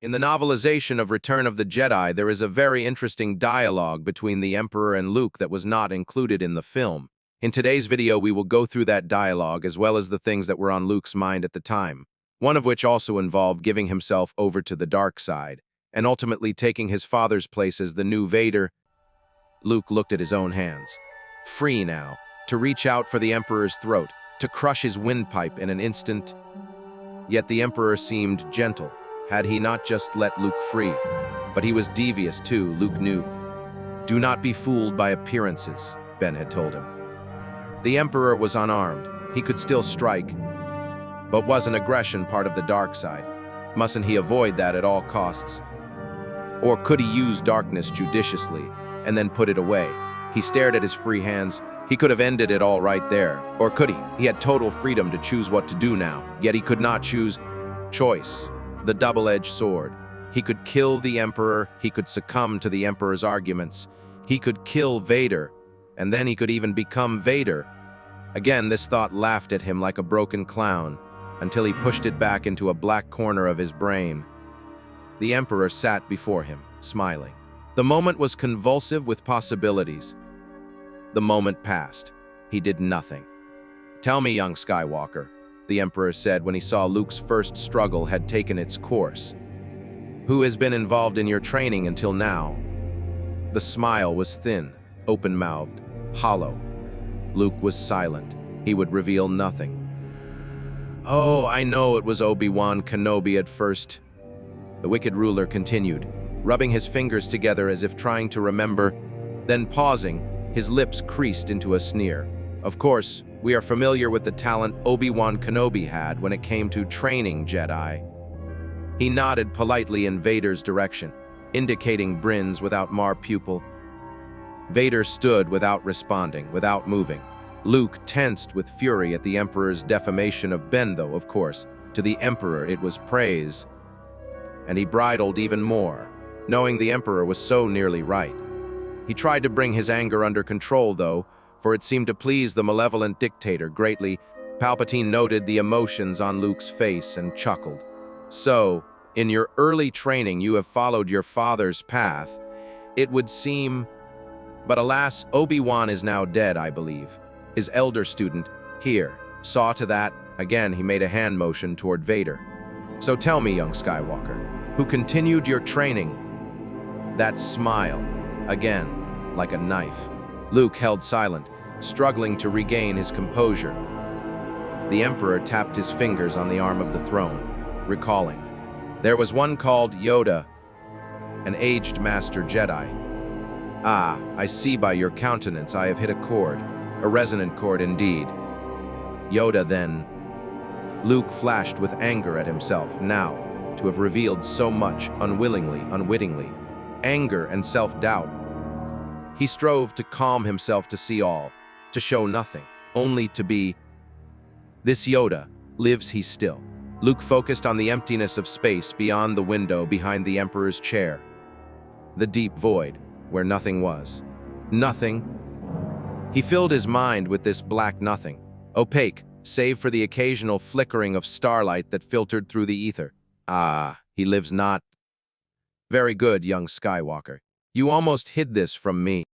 In the novelization of Return of the Jedi, there is a very interesting dialogue between the Emperor and Luke that was not included in the film. In today's video, we will go through that dialogue as well as the things that were on Luke's mind at the time, one of which also involved giving himself over to the dark side, and ultimately taking his father's place as the new Vader. Luke looked at his own hands. Free now, to reach out for the Emperor's throat, to crush his windpipe in an instant. Yet the Emperor seemed gentle. Had he not just let Luke free? But he was devious too, Luke knew. Do not be fooled by appearances, Ben had told him. The Emperor was unarmed. He could still strike. But wasn't aggression part of the dark side? Mustn't he avoid that at all costs? Or could he use darkness judiciously and then put it away? He stared at his free hands. He could have ended it all right there. Or could he? He had total freedom to choose what to do now, yet he could not choose choice. The double-edged sword. He could kill the Emperor, he could succumb to the Emperor's arguments. He could kill Vader, and then he could even become Vader. Again, this thought laughed at him like a broken clown, until he pushed it back into a black corner of his brain. The Emperor sat before him, smiling. The moment was convulsive with possibilities. The moment passed. He did nothing. "Tell me, young Skywalker," the Emperor said when he saw Luke's first struggle had taken its course. "Who has been involved in your training until now?" The smile was thin, open-mouthed, hollow. Luke was silent. He would reveal nothing. "Oh, I know it was Obi-Wan Kenobi at first," the wicked ruler continued, rubbing his fingers together as if trying to remember, then pausing, his lips creased into a sneer. "Of course, we are familiar with the talent Obi-Wan Kenobi had when it came to training Jedi." He nodded politely in Vader's direction, indicating Bryn's without mar pupil. Vader stood without responding, without moving. Luke tensed with fury at the Emperor's defamation of Ben, though, of course. To the Emperor it was praise. And he bridled even more, knowing the Emperor was so nearly right. He tried to bring his anger under control, though, for it seemed to please the malevolent dictator greatly. Palpatine noted the emotions on Luke's face and chuckled. "So, in your early training you have followed your father's path, it would seem. But alas, Obi-Wan is now dead, I believe. His elder student, here, saw to that." Again, he made a hand motion toward Vader. "So tell me, young Skywalker, who continued your training?" That smile, again, like a knife. Luke held silent, struggling to regain his composure. The Emperor tapped his fingers on the arm of the throne, recalling. "There was one called Yoda, an aged master Jedi. Ah, I see by your countenance I have hit a chord, a resonant chord indeed. Yoda, then." Luke flashed with anger at himself now, to have revealed so much unwillingly, unwittingly. Anger and self-doubt. He strove to calm himself to see all, to show nothing, only to be. This Yoda, lives he still? Luke focused on the emptiness of space beyond the window behind the Emperor's chair. The deep void, where nothing was. Nothing. He filled his mind with this black nothing, opaque, save for the occasional flickering of starlight that filtered through the ether. Ah, he lives not. Very good, young Skywalker. You almost hid this from me.